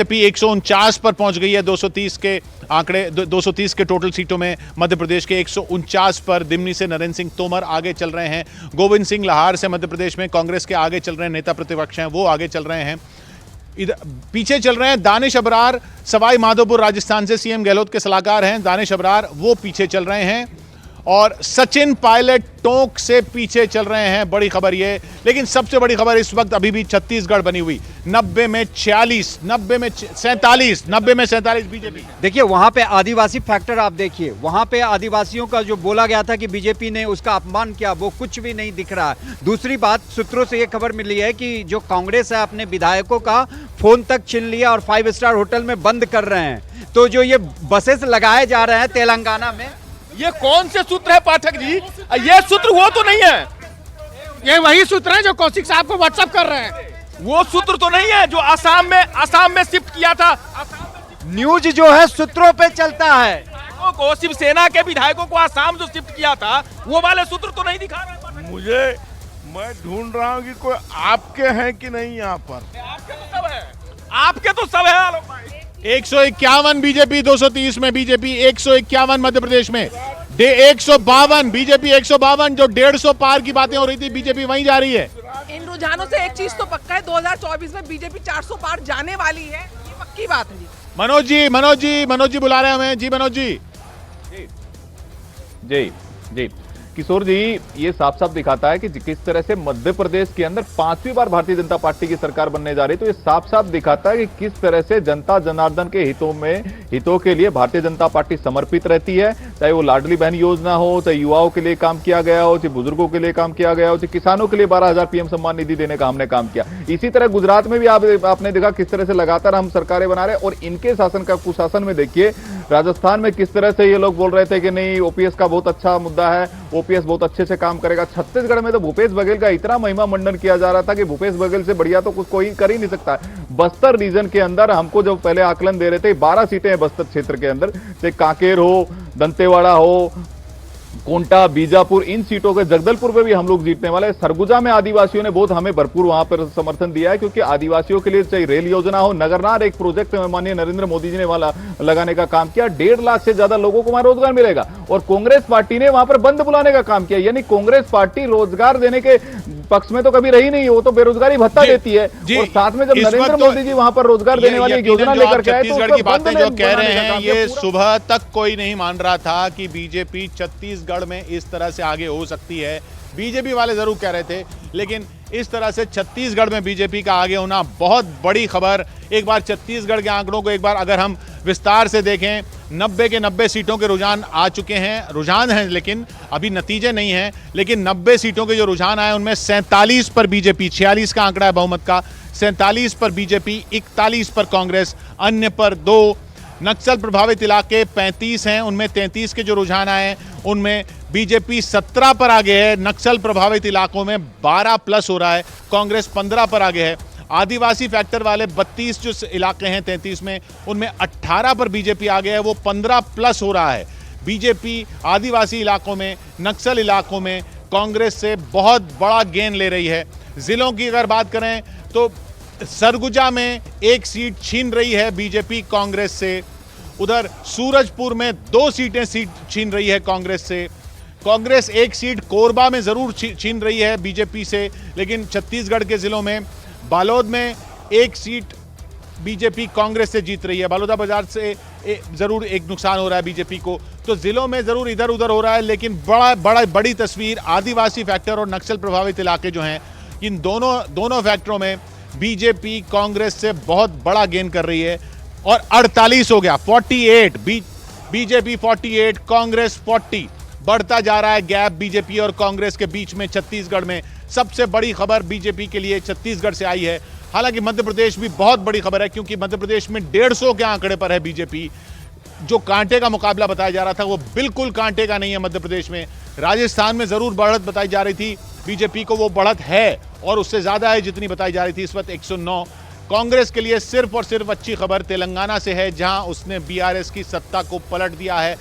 BJP 149 पर पहुंच गई है। 230 के आंकड़े 230 के टोटल सीटों में मध्य प्रदेश के 149 पर दिमनी से नरेंद्र सिंह तोमर आगे चल रहे हैं। गोविंद सिंह लाहार से मध्य प्रदेश में कांग्रेस के आगे चल रहे हैं, नेता प्रतिपक्ष हैं वो आगे चल रहे हैं। इधर पीछे चल रहे हैं दानिश अबरार, सवाई माधोपुर राजस्थान से सीएम गहलोत के सलाहकार हैं दानिश अबरार, वो पीछे चल रहे हैं। और सचिन पायलट टोंक से पीछे चल रहे हैं। बड़ी खबर ये, लेकिन सबसे बड़ी खबर इस वक्त अभी भी छत्तीसगढ़ बनी हुई 90 में 46, 90 में 47, 90 में 47 बीजेपी। देखिए वहां पे आदिवासी फैक्टर आप देखिए, वहां पे आदिवासियों का जो बोला गया था कि बीजेपी ने उसका अपमान किया, वो कुछ भी नहीं दिख रहा है। दूसरी बात, सूत्रों से ये खबर मिली है कि जो कांग्रेस है अपने विधायकों का फोन तक छीन लिया और 5 स्टार होटल में बंद कर रहे हैं। तो जो ये बसेस लगाए जा रहे हैं तेलंगाना में, ये कौन से सूत्र है पाठक जी? ये सूत्र वो तो नहीं है, ये वही सूत्र है जो कौशिक साहब को व्हाट्सएप कर रहे हैं। वो सूत्र तो नहीं है जो आसाम में शिफ्ट किया था। न्यूज जो है सूत्रों पे चलता है। को शिवसेना के विधायकों को आसाम जो शिफ्ट किया था वो वाले सूत्र तो नहीं दिखा रहे। मैं ढूंढ रहा हूँ कि कोई आपके हैं कि नहीं यहाँ पर। आपके तो सब है, आपके तो सब है आलोक भाई। 151 बीजेपी, 230 में बीजेपी, 151 मध्य प्रदेश में 152 बीजेपी, 152। जो 150 पार की बातें हो रही थी, बीजेपी वहीं जा रही है। इन रुझानों से एक चीज तो पक्का है, 2024 में बीजेपी 400 पार जाने वाली है, ये पक्की बात है जी। मनोज जी बुला रहे हैं हमें। जी मनोज जी। जी किशोर जी, ये साफ साफ दिखाता है कि किस तरह से मध्य प्रदेश के अंदर 5वीं बार भारतीय जनता पार्टी की सरकार बनने जा रही है। तो ये साफ साफ दिखाता है कि किस तरह से जनता जनार्दन के हितों के लिए भारतीय जनता पार्टी समर्पित रहती है। चाहे वो लाडली बहन योजना हो, चाहे युवाओं के लिए काम किया गया हो, चाहे बुजुर्गों के लिए काम किया गया हो, चाहे किसानों के लिए 12,000 पीएम सम्मान निधि देने का हमने काम किया। इसी तरह गुजरात में भी आपने देखा किस तरह से लगातार हम सरकारें बना रहे हैं। और इनके शासन का कुशासन में देखिए, राजस्थान में किस तरह से ये लोग बोल रहे थे कि नहीं ओपीएस का बहुत अच्छा मुद्दा है, ओपीएस बहुत अच्छे से काम करेगा। छत्तीसगढ़ में तो भूपेश बघेल का इतना महिमा मंडन किया जा रहा था कि भूपेश बघेल से बढ़िया तो कुछ कोई कर ही नहीं सकता। बस्तर रीजन के अंदर हमको जो पहले आकलन दे रहे थे, 12 सीटें हैं बस्तर क्षेत्र के अंदर, चाहे कांकेर हो, दंतेवाड़ा हो, कोंटा, बीजापुर, इन सीटों के जगदलपुर में भी हम लोग जीतने वाले। सरगुजा में आदिवासियों ने बहुत हमें भरपूर वहां पर समर्थन दिया है, क्योंकि आदिवासियों के लिए चाहे रेल योजना हो, नगरनार एक प्रोजेक्ट माननीय नरेंद्र मोदी जी ने वाला लगाने का काम किया। 1.5 लाख से ज्यादा लोगों को वहां रोजगार मिलेगा। और कांग्रेस पार्टी ने वहां पर बंद बुलाने का काम किया, यानी कांग्रेस पार्टी रोजगार देने के पक्ष में तो कभी रही नहीं, वो तो बेरोजगारी भत्ता देती है। और साथ में जब नरेंद्र मोदी जी वहां पर रोजगार देने वाली योजना लेकर के आए, तो छत्तीसगढ़ की बातें जो कह रहे हैं, ये सुबह तक कोई नहीं मान रहा था कि बीजेपी छत्तीसगढ़ में इस तरह से आगे हो सकती है। बीजेपी वाले जरूर कह रहे थे, लेकिन इस तरह से छत्तीसगढ़ में बीजेपी का आगे होना बहुत बड़ी खबर। एक बार छत्तीसगढ़ के आंकड़ों को एक बार अगर हम विस्तार से देखें, 90 के 90 सीटों के रुझान आ चुके हैं, रुझान हैं लेकिन अभी नतीजे नहीं हैं। लेकिन 90 सीटों के जो रुझान आए उनमें 47 पर बीजेपी, 46 का आंकड़ा है बहुमत का, 47 पर बीजेपी, 41 पर कांग्रेस, अन्य पर 2। नक्सल प्रभावित इलाके 35 हैं, उनमें 33 के जो रुझान आए उनमें बीजेपी 17 पर आगे है। नक्सल प्रभावित इलाकों में 12 प्लस हो रहा है, कांग्रेस 15 पर आगे है। आदिवासी फैक्टर वाले 32 जो इलाके हैं 33 में, उनमें 18 पर बीजेपी आगे है, वो 15 प्लस हो रहा है। बीजेपी आदिवासी इलाकों में, नक्सल इलाकों में कांग्रेस से बहुत बड़ा गेन ले रही है। जिलों की अगर बात करें तो सरगुजा में 1 सीट छीन रही है बीजेपी कांग्रेस से। उधर सूरजपुर में 2 सीटें छीन रही है कांग्रेस से। कांग्रेस 1 सीट कोरबा में जरूर छीन रही है बीजेपी से, लेकिन छत्तीसगढ़ के जिलों में बालोद में 1 सीट बीजेपी कांग्रेस से जीत रही है। बलौदाबाजार से जरूर एक नुकसान हो रहा है बीजेपी को। तो जिलों में जरूर इधर उधर हो रहा है, लेकिन बड़ी तस्वीर आदिवासी फैक्टर और नक्सल प्रभावित इलाके जो हैं, इन दोनों फैक्टरों में बीजेपी कांग्रेस से बहुत बड़ा गेन कर रही है। और 48 हो गया, 48 बीजेपी 48, कांग्रेस 40। बढ़ता जा रहा है गैप बीजेपी और कांग्रेस के बीच में छत्तीसगढ़ में। सबसे बड़ी खबर बीजेपी के लिए छत्तीसगढ़ से आई है। हालांकि मध्य प्रदेश भी बहुत बड़ी खबर है, क्योंकि मध्य प्रदेश में 150 के आंकड़े पर है बीजेपी। जो कांटे का मुकाबला बताया जा रहा था वो बिल्कुल कांटे का नहीं है मध्य प्रदेश में। राजस्थान में जरूर बढ़त बताई जा रही थी बीजेपी को, वो बढ़त है और उससे ज्यादा है जितनी बताई जा रही थी। इस वक्त 109। कांग्रेस के लिए सिर्फ और सिर्फ अच्छी खबर तेलंगाना से है, जहां उसने बीआरएस की सत्ता को पलट दिया है।